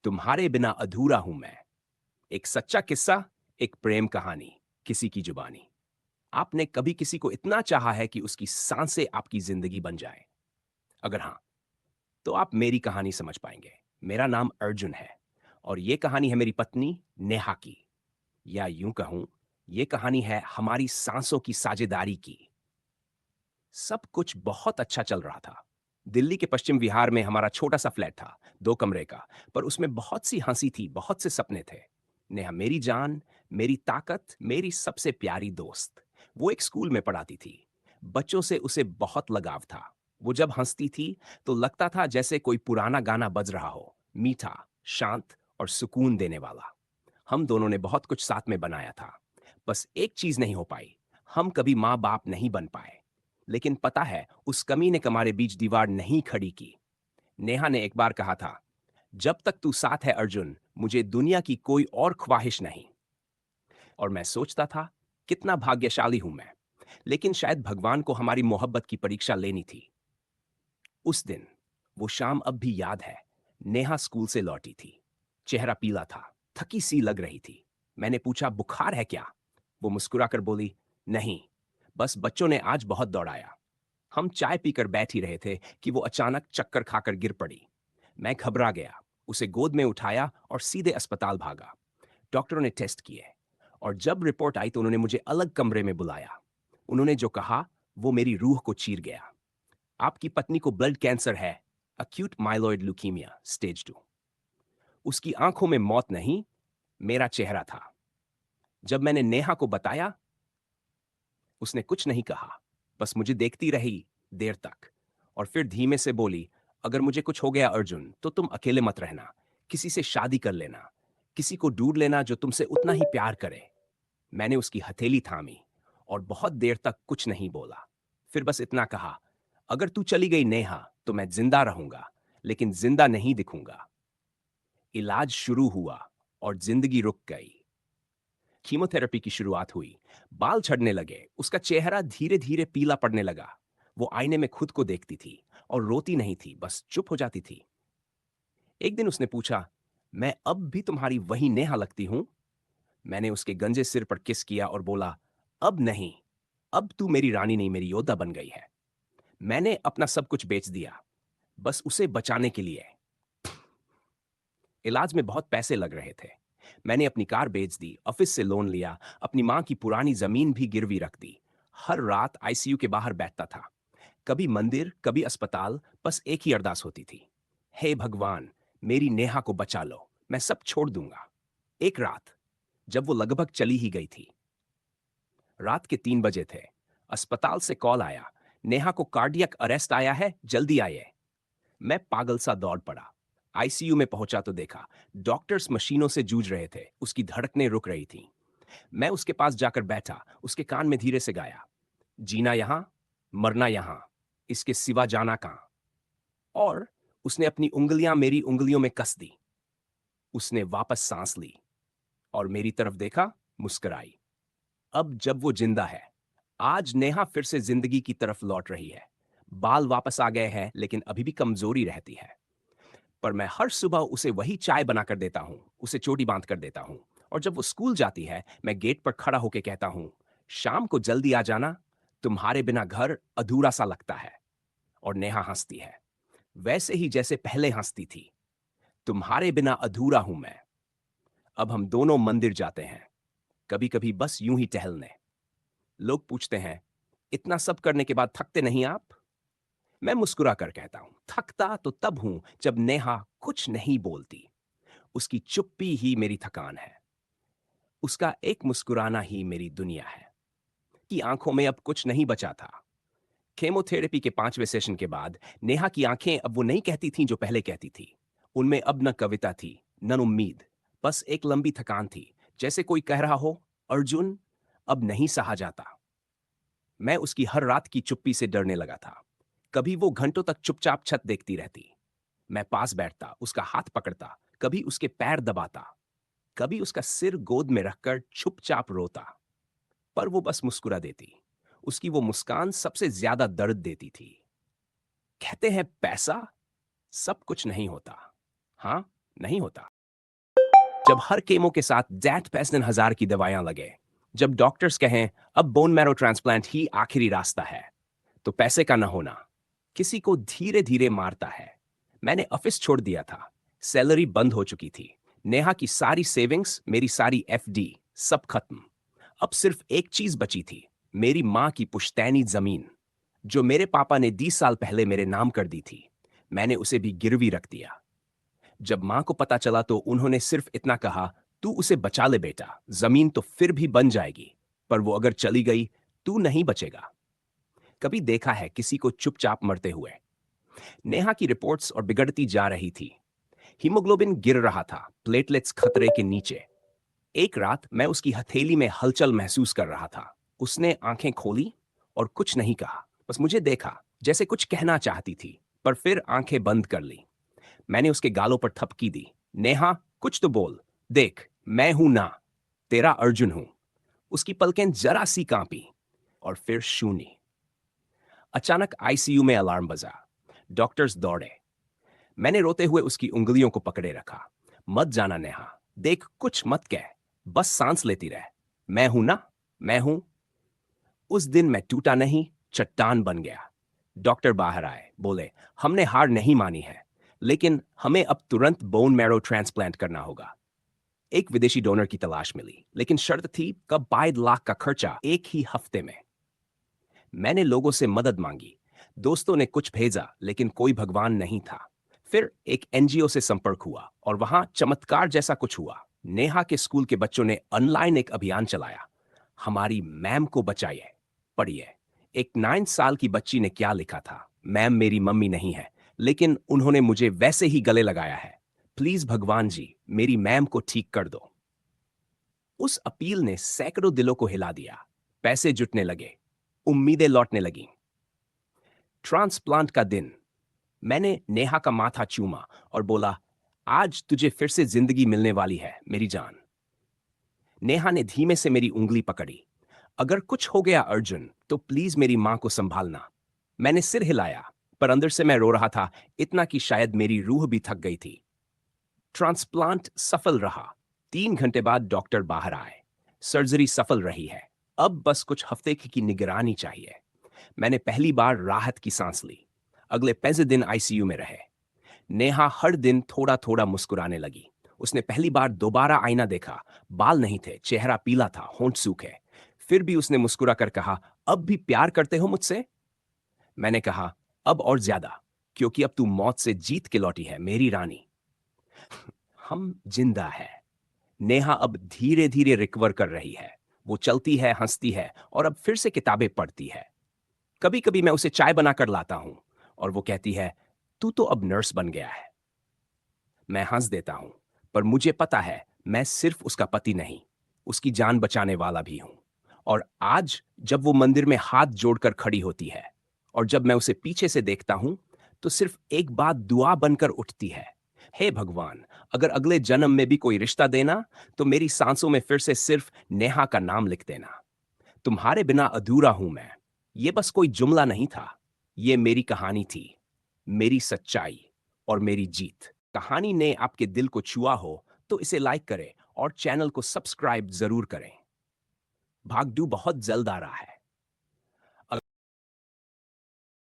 तुम्हारे बिना अधूरा हूं मैं। एक सच्चा किस्सा, एक प्रेम कहानी, किसी की जुबानी। आपने कभी किसी को इतना चाहा है कि उसकी सांसें आपकी जिंदगी बन जाए? अगर हाँ, तो आप मेरी कहानी समझ पाएंगे। मेरा नाम अर्जुन है और ये कहानी है मेरी पत्नी नेहा की। या यूं कहूं, ये कहानी है हमारी सांसों की साझेदारी की। सब कुछ बहुत अच्छा चल रहा था। दिल्ली के पश्चिम विहार में हमारा छोटा सा फ्लैट था, 2 कमरे का। पर उसमें बहुत सी हंसी थी, बहुत से सपने थे। नेहा मेरी जान, मेरी ताकत, मेरी सबसे प्यारी दोस्त। वो एक स्कूल में पढ़ाती थी। बच्चों से उसे बहुत लगाव था। वो जब हंसती थी तो लगता था जैसे कोई पुराना गाना बज रहा हो, मीठा, शांत और सुकून देने वाला। हम दोनों ने बहुत कुछ साथ में बनाया था। बस एक चीज नहीं हो पाई, हम कभी माँ बाप नहीं बन पाए। लेकिन पता है, उस कमी ने हमारे बीच दीवार नहीं खड़ी की। नेहा ने एक बार कहा था, जब तक तू साथ है अर्जुन, मुझे दुनिया की कोई और ख्वाहिश नहीं। और मैं सोचता था, कितना भाग्यशाली हूं मैं। लेकिन शायद भगवान को हमारी मोहब्बत की परीक्षा लेनी थी। उस दिन, वो शाम अब भी याद है। नेहा स्कूल से लौटी थी। चेहरा पीला था, थकी सी लग रही थी। मैंने पूछा, बुखार है क्या? वो मुस्कुराकर बोली, नहीं, बस बच्चों ने आज बहुत दौड़ाया। हम चाय पीकर बैठ ही रहे थे कि वो अचानक चक्कर खाकर गिर पड़ी। मैं घबरा गया, उसे गोद में उठाया और सीधे अस्पताल भागा। डॉक्टरों ने टेस्ट किए और जब रिपोर्ट आई तो उन्होंने मुझे अलग कमरे में बुलाया। उन्होंने जो कहा, वो मेरी रूह को चीर गया। आपकी पत्नी को ब्लड कैंसर है, अक्यूट माइलॉइड ल्यूकीमिया स्टेज 2। उसकी आंखों में मौत नहीं, मेरा चेहरा था। जब मैंने नेहा को बताया, उसने कुछ नहीं कहा, बस मुझे देखती रही देर तक। और फिर धीमे से बोली, अगर मुझे कुछ हो गया अर्जुन, तो तुम अकेले मत रहना। किसी से शादी कर लेना, किसी को ढूंढ लेना जो तुमसे उतना ही प्यार करे। मैंने उसकी हथेली थामी और बहुत देर तक कुछ नहीं बोला। फिर बस इतना कहा, अगर तू चली गई नेहा, तो मैं जिंदा रहूंगा, लेकिन जिंदा नहीं दिखूंगा। इलाज शुरू हुआ और जिंदगी रुक गई। कीमोथेरेपी की शुरुआत हुई। बाल झड़ने लगे, उसका चेहरा धीरे धीरे पीला पड़ने लगा। वो आईने में खुद को देखती थी और रोती नहीं थी, बस चुप हो जाती थी। एक दिन उसने पूछा, मैं अब भी तुम्हारी वही नेहा लगती हूं? मैंने उसके गंजे सिर पर किस किया और बोला, अब नहीं। अब तू मेरी रानी नहीं, मेरी योद्धा बन गई है। मैंने अपना सब कुछ बेच दिया, बस उसे बचाने के लिए। इलाज में बहुत पैसे लग रहे थे। मैंने अपनी कार बेच दी, ऑफिस से लोन लिया, अपनी मां की पुरानी जमीन भी गिरवी रख दी। हर रात आईसीयू के बाहर बैठता था। कभी मंदिर, कभी अस्पताल, बस एक ही अरदास होती थी, हे भगवान, मेरी नेहा को बचा लो, मैं सब छोड़ दूंगा। एक रात, जब वो लगभग चली ही गई थी, रात के 3 बजे थे, अस्पताल से कॉल आया, नेहा को कार्डियक अरेस्ट आया है, जल्दी आइए। मैं पागल सा दौड़ पड़ा। आईसीयू में पहुंचा तो देखा, डॉक्टर्स मशीनों से जूझ रहे थे, उसकी धड़कनें रुक रही थीं। मैं उसके पास जाकर बैठा, उसके कान में धीरे से गाया, जीना यहां, मरना यहां, इसके सिवा जाना कहां। और उसने अपनी उंगलियां मेरी उंगलियों में कस दी। उसने वापस सांस ली और मेरी तरफ देखा, मुस्कुराई। अब जब वो जिंदा है, आज नेहा फिर से जिंदगी की तरफ लौट रही है। बाल वापस आ गए हैं, लेकिन अभी भी कमजोरी रहती है। पर मैं हर सुबह उसे वही चाय बनाकर देता हूँ, उसे चोटी बांध कर देता हूँ। और जब वो स्कूल जाती है, मैं गेट पर खड़ा होकर कहता हूँ, शाम को जल्दी आ जाना, तुम्हारे बिना घर अधूरा सा लगता है। और नेहा हंसती है, वैसे ही जैसे पहले हंसती थी, तुम्हारे बिना अधूरा हूं मैं। अब हम दोनों मंदिर जाते हैं, कभी कभी बस यूं ही टहलने। लोग पूछते हैं, इतना सब करने के बाद थकते नहीं आप? मैं मुस्कुरा कर कहता हूं, थकता तो तब हूं जब नेहा कुछ नहीं बोलती। उसकी चुप्पी ही मेरी थकान है। उसका एक मुस्कुराना ही मेरी दुनिया है। कि आंखों में अब कुछ नहीं बचा था। केमोथेरेपी के 5वें सेशन के बाद नेहा की आंखें अब वो नहीं कहती थीं जो पहले कहती थी। उनमें अब न कविता थी, न उम्मीद, बस एक लंबी थकान थी, जैसे कोई कह रहा हो, अर्जुन, अब नहीं सहा जाता। मैं उसकी हर रात की चुप्पी से डरने लगा था। कभी वो घंटों तक चुपचाप छत देखती रहती। मैं पास बैठता, उसका हाथ पकड़ता, कभी उसके पैर दबाता, कभी उसका सिर गोद में रखकर चुपचाप रोता। पर वो बस मुस्कुरा देती। उसकी वो मुस्कान सबसे ज्यादा दर्द देती थी। कहते हैं पैसा सब कुछ नहीं होता। हाँ, नहीं होता। जब हर केमो के साथ दैट पैसनन हजार की दवाइयां लगे, जब डॉक्टर्स कहें अब बोन मैरो ट्रांसप्लांट ही आखिरी रास्ता है, तो पैसे का न होना किसी को धीरे धीरे मारता है। मैंने ऑफिस छोड़ दिया था, सैलरी बंद हो चुकी थी, नेहा की सारी सेविंग्स, मेरी सारी एफडी, सब खत्म। अब सिर्फ एक चीज बची थी, मेरी माँ की पुश्तैनी जमीन, जो मेरे पापा ने 20 साल पहले मेरे नाम कर दी थी। मैंने उसे भी गिरवी रख दिया। जब मां को पता चला तो उन्होंने सिर्फ इतना कहा, तू उसे बचा ले बेटा, जमीन तो फिर भी बन जाएगी, पर वो अगर चली गई, तू नहीं बचेगा। कभी देखा है किसी को चुपचाप मरते हुए? नेहा की रिपोर्ट्स और बिगड़ती जा रही थी। हीमोग्लोबिन गिर रहा था, प्लेटलेट्स खतरे के नीचे। एक रात मैं उसकी हथेली में हलचल महसूस कर रहा था। उसने आंखें खोली और कुछ नहीं कहा, बस मुझे देखा, जैसे कुछ कहना चाहती थी, पर फिर आंखें बंद कर ली। मैंने उसके गालों पर थपकी दी। नेहा, कुछ तो बोल। देख, मैं हूं ना, तेरा अर्जुन हूं। उसकी पलकें जरा सी कांपी और फिर शून्य। अचानक आईसीयू में अलार्म बजा। डॉक्टर्स दौड़े। मैंने रोते हुए उसकी उंगलियों को पकड़े रखा। मत जाना नेहा, देख, कुछ मत कह, बस सांस लेती रह। मैं हूं ना, मैं हूं। उस दिन मैं टूटा नहीं, चट्टान बन गया। डॉक्टर बाहर आए, बोले, हमने हार नहीं मानी है, लेकिन हमें अब तुरंत बोन मैरो ट्रांसप्लांट करना होगा। एक विदेशी डोनर की तलाश मिली, लेकिन शर्त थी कब 22 लाख का खर्चा एक ही हफ्ते में। मैंने लोगों से मदद मांगी, दोस्तों ने कुछ भेजा, लेकिन कोई भगवान नहीं था। फिर एक एनजीओ से संपर्क हुआ और वहां चमत्कार जैसा कुछ हुआ। नेहा के स्कूल के बच्चों ने ऑनलाइन एक अभियान चलाया, हमारी मैम को बचाइए। पढ़िए, एक 9 साल की बच्ची ने क्या लिखा था, मैम मेरी मम्मी नहीं है, लेकिन उन्होंने मुझे वैसे ही गले लगाया है। प्लीज भगवान जी, मेरी मैम को ठीक कर दो। उस अपील ने सैकड़ों दिलों को हिला दिया। पैसे जुटने लगे, उम्मीदें लौटने लगीं। ट्रांसप्लांट का दिन, मैंने नेहा का माथा चूमा और बोला, आज तुझे फिर से जिंदगी मिलने वाली है मेरी जान। नेहा ने धीमे से मेरी उंगली पकड़ी। अगर कुछ हो गया अर्जुन, तो प्लीज मेरी मां को संभालना। मैंने सिर हिलाया, पर अंदर से मैं रो रहा था, इतना कि शायद मेरी रूह भी थक गई थी। ट्रांसप्लांट सफल रहा। 3 घंटे बाद डॉक्टर बाहर आए। सर्जरी सफल रही है, अब बस कुछ हफ्ते की निगरानी चाहिए। मैंने पहली बार राहत की सांस ली। अगले 5 दिन आईसीयू में रहे। नेहा हर दिन थोड़ा थोड़ा मुस्कुराने लगी। उसने पहली बार दोबारा आईना देखा। बाल नहीं थे, चेहरा पीला था, होंठ सूखे। फिर भी उसने मुस्कुरा कर कहा, अब भी प्यार करते हो मुझसे? मैंने कहा, अब और ज्यादा, क्योंकि अब तू मौत से जीत के लौटी है मेरी रानी। हम जिंदा है। नेहा अब धीरे धीरे रिकवर कर रही है। वो चलती है, हंसती है और अब फिर से किताबें पढ़ती है। कभी कभी मैं उसे चाय बनाकर लाता हूं और वो कहती है, तू तो अब नर्स बन गया है। मैं हंस देता हूं, पर मुझे पता है मैं सिर्फ उसका पति नहीं, उसकी जान बचाने वाला भी हूं। और आज जब वो मंदिर में हाथ जोड़कर खड़ी होती है और जब मैं उसे पीछे से देखता हूं, तो सिर्फ एक बात दुआ बनकर उठती है, हे भगवान, अगर अगले जन्म में भी कोई रिश्ता देना, तो मेरी सांसों में फिर से सिर्फ नेहा का नाम लिख देना। तुम्हारे बिना अधूरा हूं मैं। ये बस कोई जुमला नहीं था, ये मेरी कहानी थी, मेरी सच्चाई और मेरी जीत। कहानी ने आपके दिल को छुआ हो तो इसे लाइक करें और चैनल को सब्सक्राइब जरूर करें। भाग 2 बहुत जल्द आ रहा है।